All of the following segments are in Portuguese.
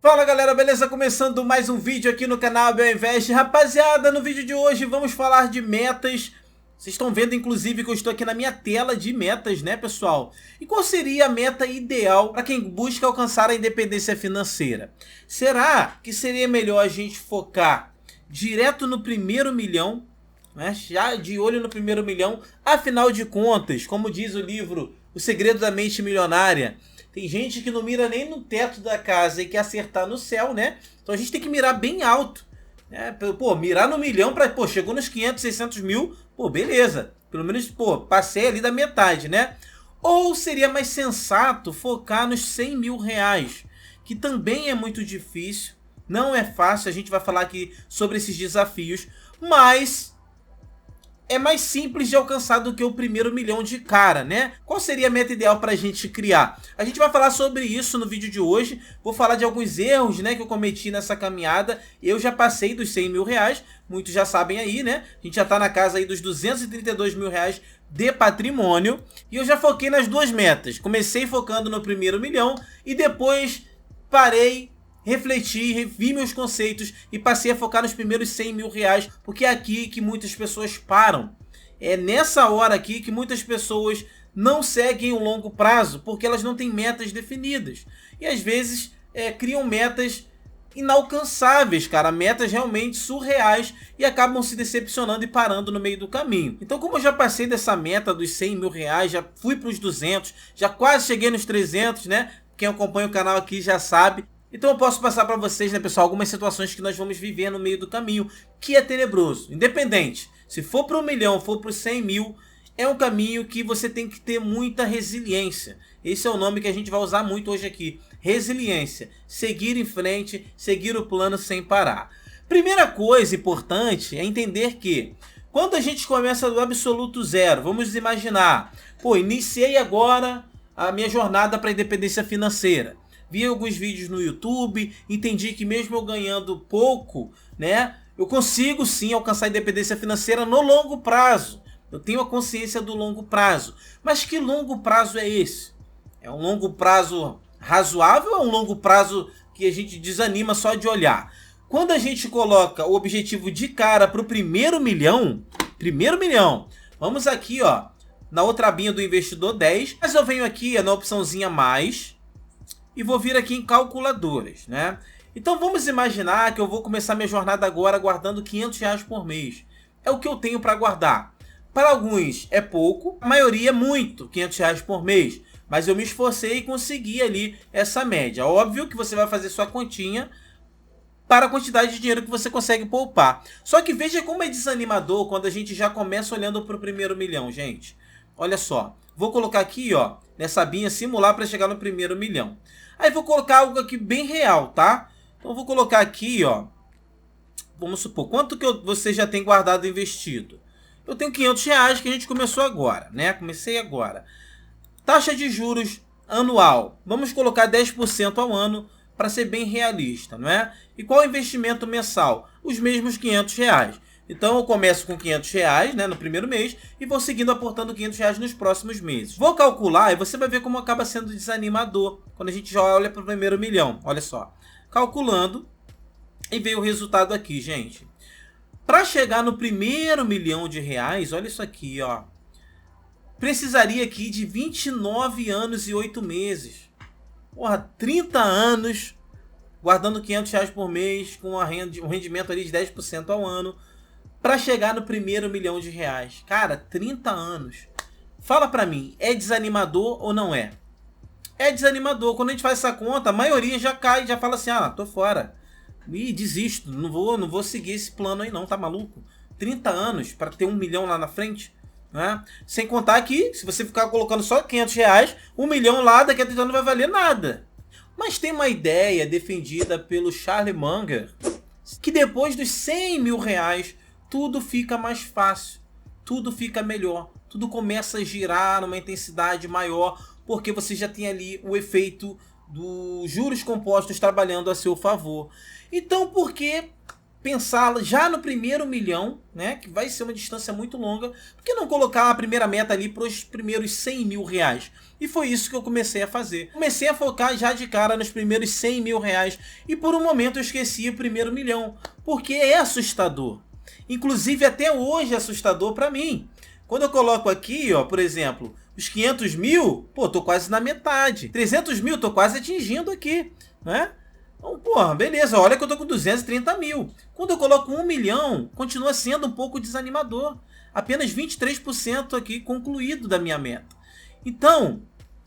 Fala galera, beleza? Começando mais um vídeo aqui no canal Bioinvest. Rapaziada, no vídeo de hoje vamos falar de metas. Vocês estão vendo inclusive que eu estou aqui na minha tela de metas, né pessoal? E qual seria a meta ideal para quem busca alcançar a independência financeira? Será que seria melhor a gente focar direto no primeiro milhão? Né? Já de olho no primeiro milhão? Afinal de contas, como diz o livro O Segredo da Mente Milionária, tem gente que não mira nem no teto da casa e quer acertar no céu, né? Então a gente tem que mirar bem alto, né? Pô, mirar no milhão para, pô, chegou nos 500, 600 mil, pô, beleza. Pelo menos, pô, passei ali da metade, né? Ou seria mais sensato focar nos 100 mil reais, que também é muito difícil, não é fácil, a gente vai falar aqui sobre esses desafios, mas é mais simples de alcançar do que o primeiro milhão de cara, né? Qual seria a meta ideal para a gente criar? A gente vai falar sobre isso no vídeo de hoje. Vou falar de alguns erros, né, que eu cometi nessa caminhada. Eu já passei dos 100 mil reais, muitos já sabem aí, né? A gente já tá na casa aí dos 232 mil reais de patrimônio. E eu já foquei nas duas metas. Comecei focando no primeiro milhão e depois parei, refleti, revi meus conceitos e passei a focar nos primeiros 100 mil reais, porque é aqui que muitas pessoas param. É nessa hora aqui que muitas pessoas não seguem o longo prazo, porque elas não têm metas definidas. E às vezes criam metas inalcançáveis, cara, metas realmente surreais e acabam se decepcionando e parando no meio do caminho. Então, como eu já passei dessa meta dos 100 mil reais, já fui para os 200, já quase cheguei nos 300, né? Quem acompanha o canal aqui já sabe. Então eu posso passar para vocês, né, pessoal, algumas situações que nós vamos viver no meio do caminho, que é tenebroso. Independente, se for para 1 milhão, for para os 100 mil, é um caminho que você tem que ter muita resiliência. Esse é o nome que a gente vai usar muito hoje aqui. Resiliência. Seguir em frente, seguir o plano sem parar. Primeira coisa importante é entender que quando a gente começa do absoluto zero, vamos imaginar, pô, iniciei agora a minha jornada para a independência financeira. Vi alguns vídeos no YouTube, entendi que mesmo eu ganhando pouco, né, eu consigo sim alcançar a independência financeira no longo prazo. Eu tenho a consciência do longo prazo. Mas que longo prazo é esse? É um longo prazo razoável ou é um longo prazo que a gente desanima só de olhar? Quando a gente coloca o objetivo de cara para o primeiro milhão, vamos aqui, ó, na outra abinha do investidor 10, mas eu venho aqui na opçãozinha mais e vou vir aqui em calculadoras, né? Então vamos imaginar que eu vou começar minha jornada agora guardando 500 reais por mês. É o que eu tenho para guardar. Para alguns é pouco, a maioria é muito, 500 reais por mês. Mas eu me esforcei e consegui ali essa média. Óbvio que você vai fazer sua continha para a quantidade de dinheiro que você consegue poupar. Só que veja como é desanimador quando a gente já começa olhando para o primeiro milhão, gente. Olha só, vou colocar aqui, ó, nessa abinha simular para chegar no primeiro milhão. Aí vou colocar algo aqui bem real, tá? Então vou colocar aqui, ó, vamos supor, quanto que você já tem guardado e investido? Eu tenho 500 reais que a gente começou agora, né? Comecei agora. Taxa de juros anual, vamos colocar 10% ao ano para ser bem realista, não é? E qual o investimento mensal? Os mesmos 500 reais. Então eu começo com 500 reais, né, no primeiro mês e vou seguindo aportando 500 reais nos próximos meses. Vou calcular e você vai ver como acaba sendo desanimador quando a gente já olha para o primeiro milhão. Olha só, calculando e veio o resultado aqui, gente. Para chegar no primeiro milhão de reais, olha isso aqui, ó. Precisaria aqui de 29 anos e 8 meses. Porra, 30 anos guardando 500 reais por mês com um rendimento ali de 10% ao ano para chegar no primeiro milhão de reais. Cara, 30 anos. Fala pra mim, é desanimador ou não é? É desanimador. Quando a gente faz essa conta, a maioria já cai, já fala assim, ah, tô fora. E desisto, não vou seguir esse plano aí não, tá maluco? 30 anos para ter 1 milhão lá na frente, né? Sem contar que, se você ficar colocando só 500 reais, 1 milhão lá daqui a 30 anos não vai valer nada. Mas tem uma ideia defendida pelo Charlie Munger, que depois dos 100 mil reais, tudo fica mais fácil, tudo fica melhor, tudo começa a girar numa intensidade maior, porque você já tem ali o efeito dos juros compostos trabalhando a seu favor. Então, por que pensar já no primeiro milhão, né, que vai ser uma distância muito longa, por que não colocar a primeira meta ali para os primeiros 100 mil reais? E foi isso que eu comecei a fazer. Comecei a focar já de cara nos primeiros 100 mil reais e por um momento eu esqueci o primeiro milhão, porque é assustador. Inclusive até hoje é assustador para mim. Quando eu coloco aqui, ó, por exemplo, os 500 mil, pô, tô quase na metade. 300 mil, tô quase atingindo aqui, né? Então, porra, beleza, olha que eu tô com 230 mil. Quando eu coloco 1 milhão, continua sendo um pouco desanimador. Apenas 23% aqui concluído da minha meta. Então,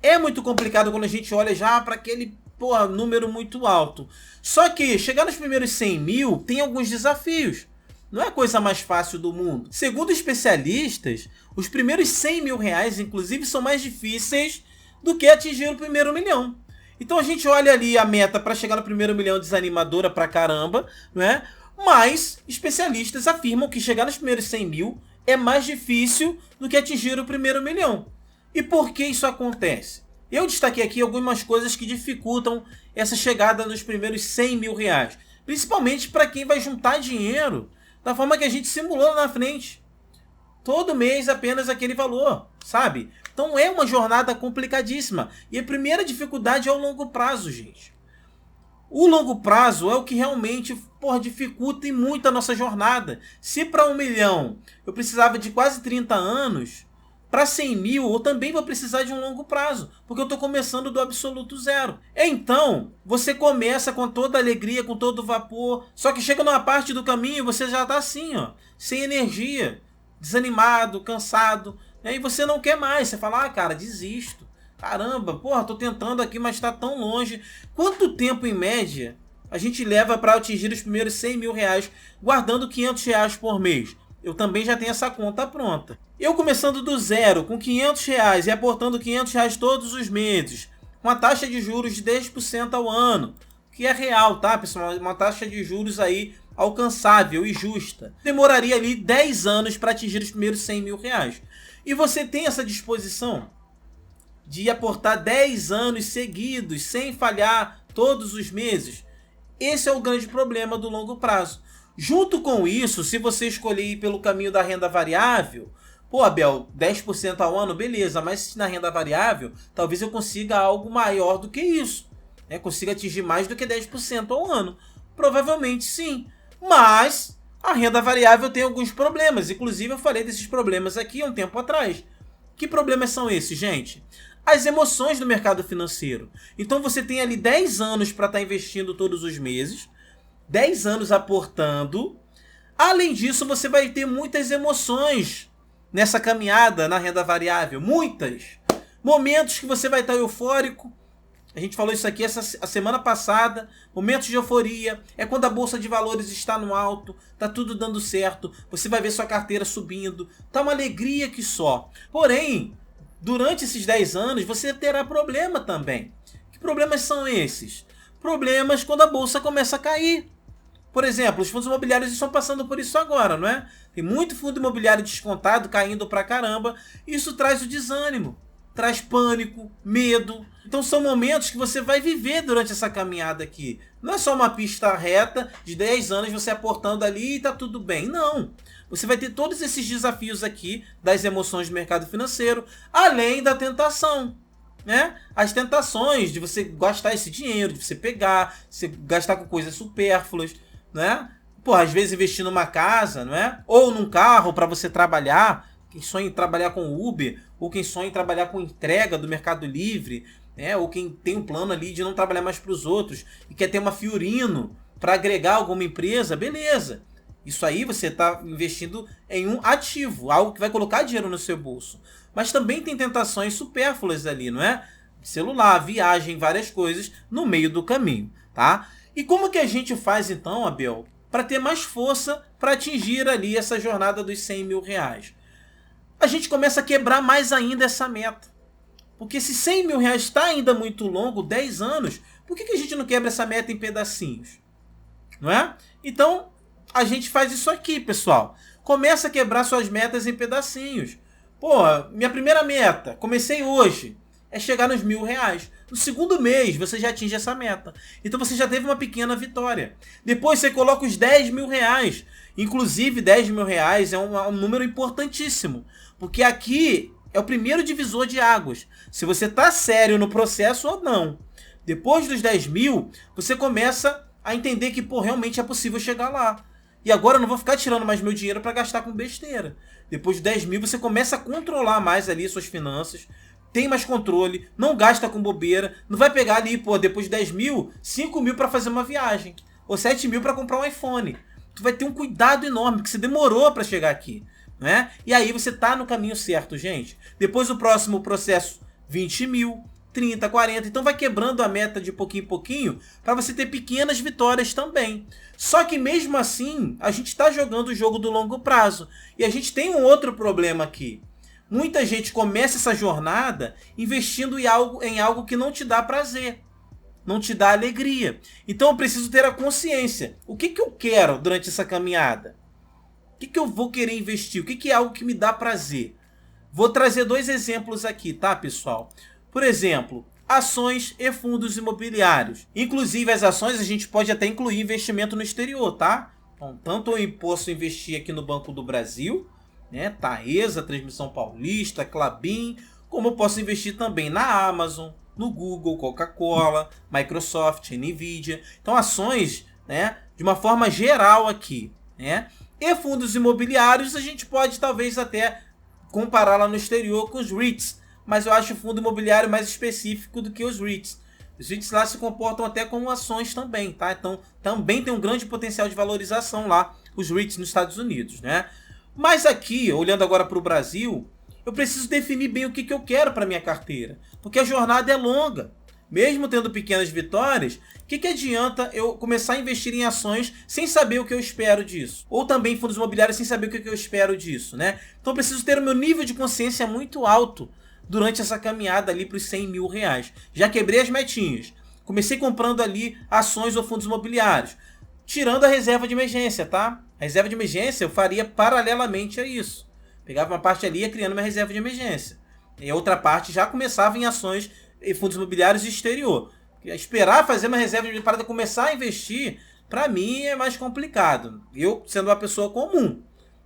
é muito complicado quando a gente olha já para aquele, porra, número muito alto. Só que chegar nos primeiros 100 mil tem alguns desafios. Não é a coisa mais fácil do mundo. Segundo especialistas, os primeiros 100 mil reais, inclusive, são mais difíceis do que atingir o primeiro milhão. Então a gente olha ali a meta para chegar no primeiro milhão desanimadora pra caramba, né? Mas especialistas afirmam que chegar nos primeiros 100 mil é mais difícil do que atingir o primeiro milhão. E por que isso acontece? Eu destaquei aqui algumas coisas que dificultam essa chegada nos primeiros 100 mil reais. Principalmente para quem vai juntar dinheiro da forma que a gente simulou lá na frente. Todo mês apenas aquele valor, sabe? Então é uma jornada complicadíssima. E a primeira dificuldade é o longo prazo, gente. O longo prazo é o que realmente, porra, dificulta muito a nossa jornada. Se para 1 milhão eu precisava de quase 30 anos, para 100 mil eu também vou precisar de um longo prazo, porque eu estou começando do absoluto zero. Então, você começa com toda a alegria, com todo o vapor, só que chega numa parte do caminho e você já está assim, ó, sem energia, desanimado, cansado, né? E você não quer mais, você fala, ah, cara, desisto. Caramba, porra, tô tentando aqui, mas está tão longe. Quanto tempo, em média, a gente leva para atingir os primeiros 100 mil reais, guardando 500 reais por mês? Eu também já tenho essa conta pronta. Eu começando do zero, com 500 reais e aportando 500 reais todos os meses, com a taxa de juros de 10% ao ano, que é real, tá, pessoal? Uma taxa de juros aí alcançável e justa. Demoraria ali 10 anos para atingir os primeiros 100 mil reais. E você tem essa disposição de aportar 10 anos seguidos, sem falhar todos os meses? Esse é o grande problema do longo prazo. Junto com isso, se você escolher ir pelo caminho da renda variável, pô, Abel, 10% ao ano, beleza, mas na renda variável, talvez eu consiga algo maior do que isso, né? Consiga atingir mais do que 10% ao ano. Provavelmente sim, mas a renda variável tem alguns problemas, inclusive eu falei desses problemas aqui há um tempo atrás. Que problemas são esses, gente? As emoções do mercado financeiro. Então você tem ali 10 anos para estar investindo todos os meses, 10 anos aportando. Além disso, você vai ter muitas emoções nessa caminhada na renda variável. Muitas. Momentos que você vai estar eufórico. A gente falou isso aqui a semana passada. Momentos de euforia. É quando a bolsa de valores está no alto. Tá tudo dando certo. Você vai ver sua carteira subindo. Tá uma alegria que só. Porém, durante esses 10 anos, você terá problema também. Que problemas são esses? Problemas quando a bolsa começa a cair. Por exemplo, os fundos imobiliários estão passando por isso agora, não é? Tem muito fundo imobiliário descontado, caindo pra caramba. Isso traz o desânimo, traz pânico, medo. Então são momentos que você vai viver durante essa caminhada aqui. Não é só uma pista reta de 10 anos você aportando ali e tá tudo bem. Não. Você vai ter todos esses desafios aqui das emoções do mercado financeiro, além da tentação, né? As tentações de você gastar esse dinheiro, de você pegar, você gastar com coisas supérfluas, né? Pô, às vezes investir numa casa, não é? Ou num carro para você trabalhar. Quem sonha em trabalhar com Uber, ou quem sonha em trabalhar com entrega do Mercado Livre, né? Ou quem tem um plano ali de não trabalhar mais para os outros e quer ter uma Fiorino para agregar alguma empresa, beleza. Isso aí você está investindo em um ativo, algo que vai colocar dinheiro no seu bolso. Mas também tem tentações supérfluas ali, não é? Celular, viagem, várias coisas no meio do caminho, tá? E como que a gente faz então, Abel, para ter mais força para atingir ali essa jornada dos 100 mil reais? A gente começa a quebrar mais ainda essa meta. Porque se 100 mil reais está ainda muito longo, 10 anos, por que a gente não quebra essa meta em pedacinhos? Não é? Então, a gente faz isso aqui, pessoal. Começa a quebrar suas metas em pedacinhos. Pô, minha primeira meta, comecei hoje, é chegar nos R$1.000. No segundo mês, você já atinge essa meta. Então você já teve uma pequena vitória. Depois você coloca os R$10.000. Inclusive, R$10.000 é um número importantíssimo. Porque aqui é o primeiro divisor de águas. Se você está sério no processo ou não. Depois dos 10.000, você começa a entender que, pô, realmente é possível chegar lá. E agora eu não vou ficar tirando mais meu dinheiro para gastar com besteira. Depois de 10.000, você começa a controlar mais ali suas finanças. Tem mais controle, não gasta com bobeira. Não vai pegar ali, pô, depois de 10.000, 5.000 para fazer uma viagem. Ou 7.000 para comprar um iPhone. Tu vai ter um cuidado enorme, porque você demorou para chegar aqui, né? E aí você tá no caminho certo, gente. Depois o próximo processo, 20.000, 30, 40. Então vai quebrando a meta de pouquinho em pouquinho para você ter pequenas vitórias também. Só que mesmo assim, a gente está jogando o jogo do longo prazo. E a gente tem um outro problema aqui. Muita gente começa essa jornada investindo em algo que não te dá prazer. Não te dá alegria. Então eu preciso ter a consciência. O que eu quero durante essa caminhada? O que eu vou querer investir? O que é algo que me dá prazer? Vou trazer 2 exemplos aqui, tá, pessoal? Por exemplo, ações e fundos imobiliários. Inclusive, as ações a gente pode até incluir investimento no exterior, tá? Então, tanto eu posso investir aqui no Banco do Brasil, né, Taesa, Transmissão Paulista, Klabin, como eu posso investir também na Amazon, no Google, Coca-Cola, Microsoft, Nvidia. Então, ações, né, de uma forma geral aqui, né? E fundos imobiliários a gente pode talvez até comparar lá no exterior com os REITs, mas eu acho o fundo imobiliário mais específico do que os REITs. Os REITs lá se comportam até como ações também, tá? Então, também tem um grande potencial de valorização lá, os REITs nos Estados Unidos, né? Mas aqui, olhando agora para o Brasil, eu preciso definir bem o que eu quero para minha carteira, porque a jornada é longa. Mesmo tendo pequenas vitórias, o que adianta eu começar a investir em ações sem saber o que eu espero disso? Ou também em fundos imobiliários sem saber o que eu espero disso, né? Então eu preciso ter o meu nível de consciência muito alto durante essa caminhada ali para os R$100.000. Já quebrei as metinhas. Comecei comprando ali ações ou fundos imobiliários. Tirando a reserva de emergência, tá? A reserva de emergência eu faria paralelamente a isso. Pegava uma parte ali e ia criando uma reserva de emergência. E a outra parte já começava em ações e fundos imobiliários exterior. Esperar fazer uma reserva de para começar a investir, para mim é mais complicado. Eu sendo uma pessoa comum.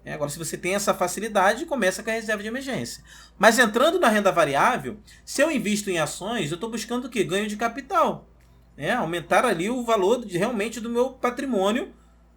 Agora, se você tem essa facilidade, começa com a reserva de emergência. Mas entrando na renda variável, se eu invisto em ações, eu estou buscando o quê? Ganho de capital. Aumentar ali o valor realmente do meu patrimônio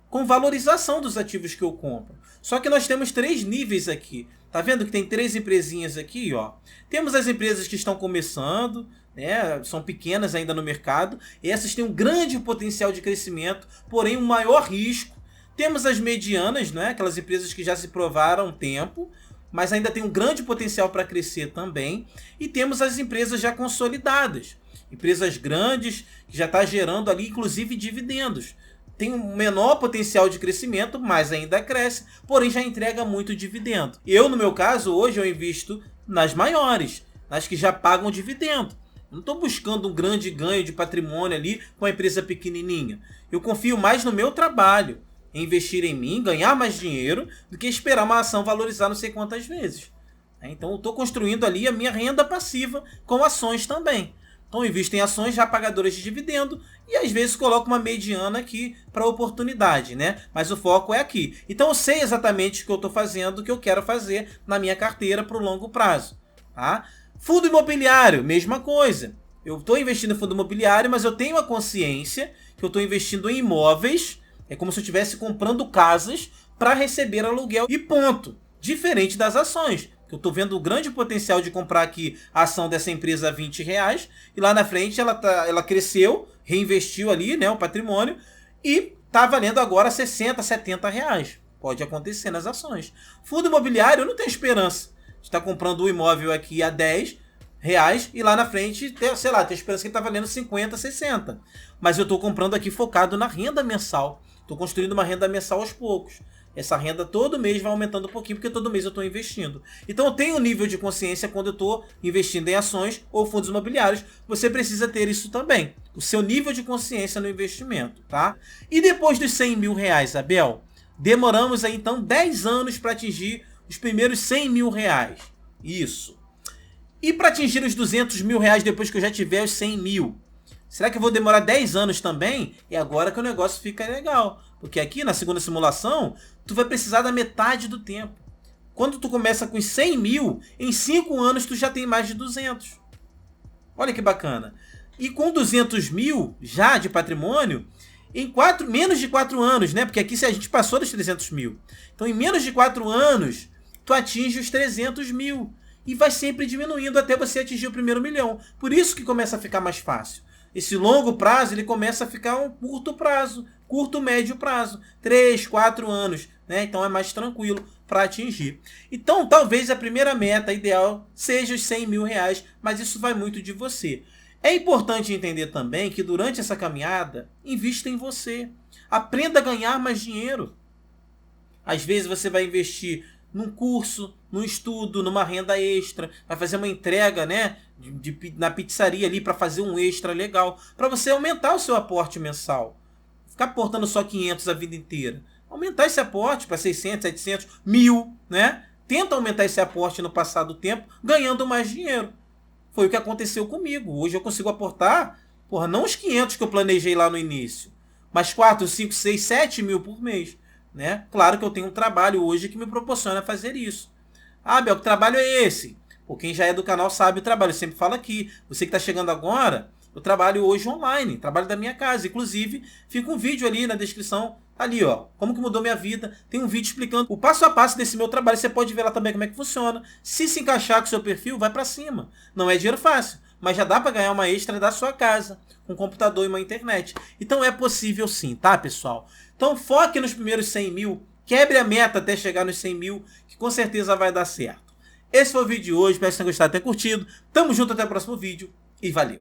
com valorização dos ativos que eu compro. Só que nós temos 3 níveis aqui. Tá vendo que tem 3 empresinhas aqui, ó? Temos as empresas que estão começando, né? São pequenas ainda no mercado. E essas têm um grande potencial de crescimento, porém um maior risco. Temos as medianas, né? Aquelas empresas que já se provaram há um tempo, mas ainda tem um grande potencial para crescer também. E temos as empresas já consolidadas. Empresas grandes, que já está gerando ali, inclusive, dividendos. Tem um menor potencial de crescimento, mas ainda cresce, porém já entrega muito dividendo. Eu, no meu caso, hoje eu invisto nas maiores, nas que já pagam dividendo. Não estou buscando um grande ganho de patrimônio ali com a empresa pequenininha. Eu confio mais no meu trabalho, em investir em mim, ganhar mais dinheiro, do que esperar uma ação valorizar não sei quantas vezes. Então eu estou construindo ali a minha renda passiva com ações também. Então eu invisto em ações já pagadoras de dividendo e às vezes coloco uma mediana aqui para oportunidade, né? Mas o foco é aqui. Então eu sei exatamente o que eu estou fazendo, o que eu quero fazer na minha carteira para o longo prazo, tá? Fundo imobiliário, mesma coisa. Eu estou investindo em fundo imobiliário, mas eu tenho a consciência que eu estou investindo em imóveis. É como se eu estivesse comprando casas para receber aluguel e ponto. Diferente das ações. Eu estou vendo o grande potencial de comprar aqui a ação dessa empresa a R$20 e lá na frente ela cresceu, reinvestiu ali, né, o patrimônio e está valendo agora R$60, R$70. Pode acontecer nas ações. Fundo imobiliário, eu não tenho esperança de estar comprando um imóvel aqui a R$10 e lá na frente, sei lá, tenho esperança que ele está valendo 50, 60. Mas eu estou comprando aqui focado na renda mensal. Estou construindo uma renda mensal aos poucos. Essa renda todo mês vai aumentando um pouquinho, porque todo mês eu estou investindo. Então eu tenho um nível de consciência quando eu estou investindo em ações ou fundos imobiliários. Você precisa ter isso também. O seu nível de consciência no investimento, tá? E depois dos R$100.000, Abel, demoramos aí então 10 anos para atingir os primeiros R$100.000. Isso. E para atingir os 200 mil reais depois que eu já tiver os 100 mil? Será que eu vou demorar 10 anos também? É agora que o negócio fica legal. Porque aqui na segunda simulação, tu vai precisar da metade do tempo. Quando tu começa com 100 mil, em 5 anos tu já tem mais de 200. Olha que bacana. E com 200 mil já de patrimônio, em menos de 4 anos, né? Porque aqui a gente passou dos 300 mil. Então em menos de 4 anos, tu atinge os 300 mil. E vai sempre diminuindo até você atingir o primeiro milhão. Por isso que começa a ficar mais fácil. Esse longo prazo, ele começa a ficar um curto prazo, curto médio prazo, 3, 4 anos, né? Então é mais tranquilo para atingir. Então talvez a primeira meta ideal seja os 100 mil reais, mas isso vai muito de você. É importante entender também que durante essa caminhada, invista em você. Aprenda a ganhar mais dinheiro. Às vezes você vai investir num curso, num estudo, numa renda extra, vai fazer uma entrega, né, na pizzaria ali para fazer um extra legal, para você aumentar o seu aporte mensal. Ficar aportando só 500 a vida inteira. Aumentar esse aporte para 600, 700, 1000, né? Tenta aumentar esse aporte no passar do tempo, ganhando mais dinheiro. Foi o que aconteceu comigo. Hoje eu consigo aportar, não os 500 que eu planejei lá no início, mas 4, 5, 6, 7 mil por mês. Né? Claro que eu tenho um trabalho hoje que me proporciona fazer isso. Ah, Bel, que trabalho é esse? Pô, quem já é do canal sabe o trabalho, eu sempre falo aqui. Você que está chegando agora, eu trabalho hoje online, trabalho da minha casa. Inclusive, fica um vídeo ali na descrição, ali ó, como que mudou minha vida. Tem um vídeo explicando o passo a passo desse meu trabalho, você pode ver lá também como é que funciona. Se encaixar com o seu perfil, vai para cima. Não é dinheiro fácil, mas já dá para ganhar uma extra da sua casa, com um computador e uma internet. Então é possível sim, tá, pessoal? Então foque nos primeiros 100 mil, quebre a meta até chegar nos 100 mil, que com certeza vai dar certo. Esse foi o vídeo de hoje, espero que vocês tenham gostado e tenham curtido. Tamo junto até o próximo vídeo e valeu!